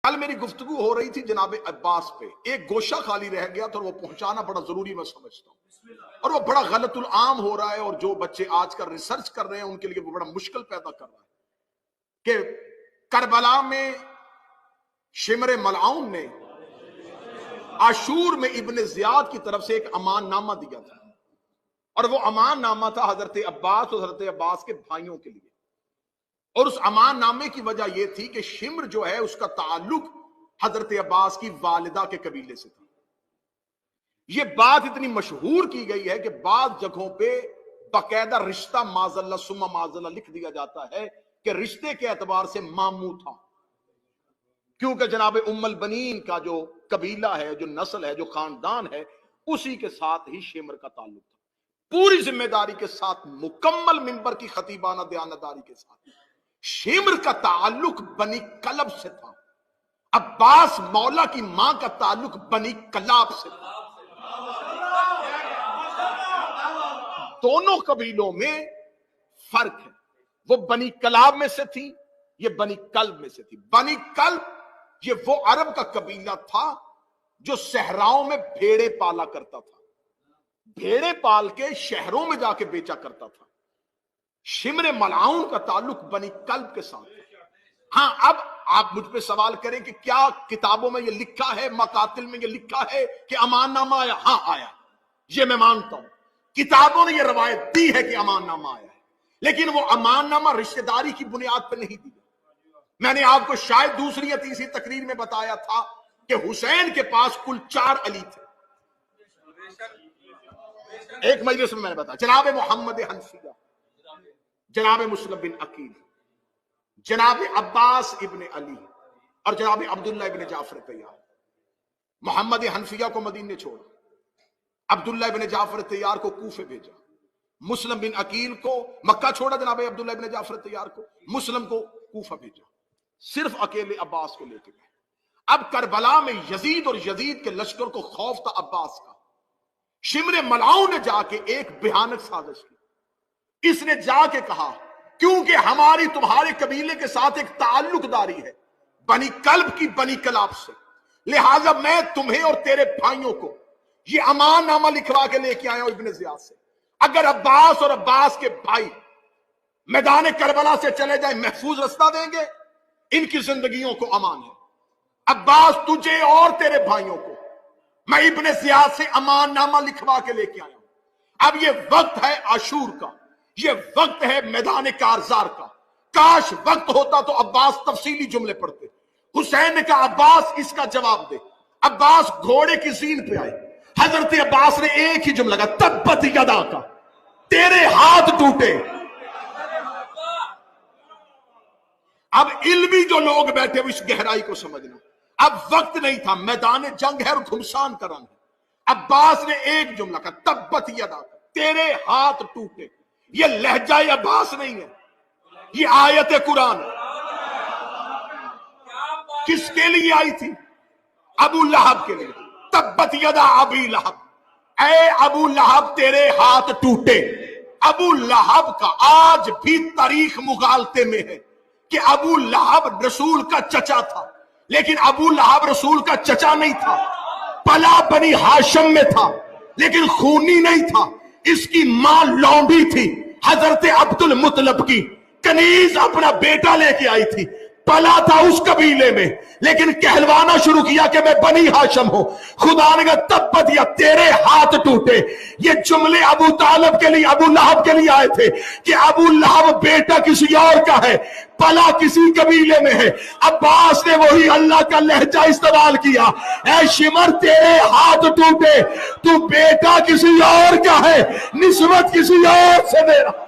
کل میری گفتگو ہو رہی تھی جناب عباس پہ، ایک گوشہ خالی رہ گیا تھا اور وہ پہنچانا بڑا ضروری میں سمجھتا ہوں، اور وہ بڑا غلط العام ہو رہا ہے، اور جو بچے آج کل ریسرچ کر رہے ہیں ان کے لیے وہ بڑا مشکل پیدا کر رہا ہے کہ کربلا میں شمر ملعون نے عاشور میں ابن زیاد کی طرف سے ایک امان نامہ دیا تھا، اور وہ امان نامہ تھا حضرت عباس اور حضرت عباس کے بھائیوں کے لیے، اور اس امان نامے کی وجہ یہ تھی کہ شمر جو ہے اس کا تعلق حضرت عباس کی والدہ کے قبیلے سے تھا۔ یہ بات اتنی مشہور کی گئی ہے کہ بعض جگہوں پہ باقاعدہ رشتہ معاذ اللہ ثم معاذ اللہ لکھ دیا جاتا ہے کہ رشتے کے اعتبار سے ماموں تھا، کیونکہ جناب ام البنین کا جو قبیلہ ہے، جو نسل ہے، جو خاندان ہے، اسی کے ساتھ ہی شمر کا تعلق تھا۔ پوری ذمہ داری کے ساتھ، مکمل منبر کی خطیبانہ دیانتداری کے ساتھ، شمر کا تعلق بنی کلب سے تھا، عباس مولا کی ماں کا تعلق بنی کلاب سے تھا۔ دونوں قبیلوں میں فرق ہے، وہ بنی کلاب میں سے تھی، یہ بنی کلب میں سے تھی۔ بنی کلب یہ وہ عرب کا قبیلہ تھا جو صحراؤں میں بھیڑے پالا کرتا تھا، بھیڑے پال کے شہروں میں جا کے بیچا کرتا تھا۔ شمر ملعون کا تعلق بنی کلب کے ساتھ ہے۔ ہاں، اب آپ مجھ پہ سوال کریں کہ کیا کتابوں میں یہ لکھا ہے، مقاتل میں یہ لکھا ہے کہ امان نامہ آیا؟ ہاں آیا، یہ میں مانتا ہوں، کتابوں نے یہ روایت دی ہے کہ امان نامہ آیا ہے، لیکن وہ امان نامہ رشتہ داری کی بنیاد پہ نہیں دیا۔ میں نے آپ کو شاید دوسری یا تیسری تقریر میں بتایا تھا کہ حسین کے پاس کل 4 علی تھے۔ ایک مجلس میں نے بتایا، جناب محمد حنفیہ، جناب مسلم بن عقیل، جناب عباس ابن علی، اور جناب عبداللہ ابن جعفر طیار۔ محمد حنفیہ کو مدینے چھوڑا، عبداللہ ابن جعفر طیار کو کوفے بھیجا، مسلم بن عقیل کو مکہ چھوڑا، جناب عبداللہ ابن جعفر طیار کو، مسلم کو کوفہ بھیجا، صرف اکیلے عباس کو لے کے گئے۔ اب کربلا میں یزید اور یزید کے لشکر کو خوف تھا عباس کا۔ شمر ملعون نے جا کے ایک بھیانک سازش کی، اس نے جا کے کہا کیونکہ ہماری تمہارے قبیلے کے ساتھ ایک تعلق داری ہے بنی کلب کی بنی کلاب سے، لہذا میں تمہیں اور تیرے بھائیوں کو یہ امان نامہ لکھوا کے لے کے آیا ہوں ابن زیاد سے، اگر عباس اور عباس کے بھائی میدان کربلا سے چلے جائیں محفوظ رستہ دیں گے، ان کی زندگیوں کو امان ہے۔ عباس، تجھے اور تیرے بھائیوں کو میں ابن زیاد سے امان نامہ لکھوا کے لے کے آیا ہوں۔ اب یہ وقت ہے عاشور کا، یہ وقت ہے میدان کارزار کا۔ کاش وقت ہوتا تو عباس تفصیلی جملے پڑھتے۔ حسین نے کہا عباس اس کا جواب دے۔ عباس گھوڑے کی زین پہ آئے، حضرت عباس نے ایک ہی جملہ کہا، تبت یدا کا، تیرے ہاتھ ٹوٹے۔ اب علمی جو لوگ بیٹھے وہ اس گہرائی کو سمجھنا، اب وقت نہیں تھا، میدان جنگ ہے اور گھمسان کا رنگ ہے۔ عباس نے ایک جملہ کہا، تبت یدا کا، تیرے ہاتھ ٹوٹے۔ یہ لہجہ عباس نہیں ہے، یہ آیت قرآن کس کے لیے آئی تھی؟ ابو لہب کے لیے۔ تبت یدا ابی لہب، اے ابو لہب تیرے ہاتھ ٹوٹے۔ ابو لہب کا آج بھی تاریخ مغالطے میں ہے کہ ابو لہب رسول کا چچا تھا، لیکن ابو لہب رسول کا چچا نہیں تھا، پلا بنی ہاشم میں تھا لیکن خونی نہیں تھا۔ اس کی ماں لونڈی تھی، حضرت عبد المطلب کی کنیز اپنا بیٹا لے کے آئی تھی، پلا تھا اس قبیلے میں لیکن کہلوانا شروع کیا کہ میں بنی ہاشم ہوں۔ خدا نے کہا تبت یا تیرے ہاتھ ٹوٹے۔ یہ جملے ابو طالب کے لیے، ابو لہب کے لیے آئے تھے کہ ابو لہب بیٹا کسی اور کا ہے، پلا کسی قبیلے میں ہے۔ عباس نے وہی اللہ کا لہجہ استعمال کیا، اے شمر تیرے ہاتھ ٹوٹے، تو بیٹا کسی اور کا ہے، نسبت کسی اور سے دے رہا۔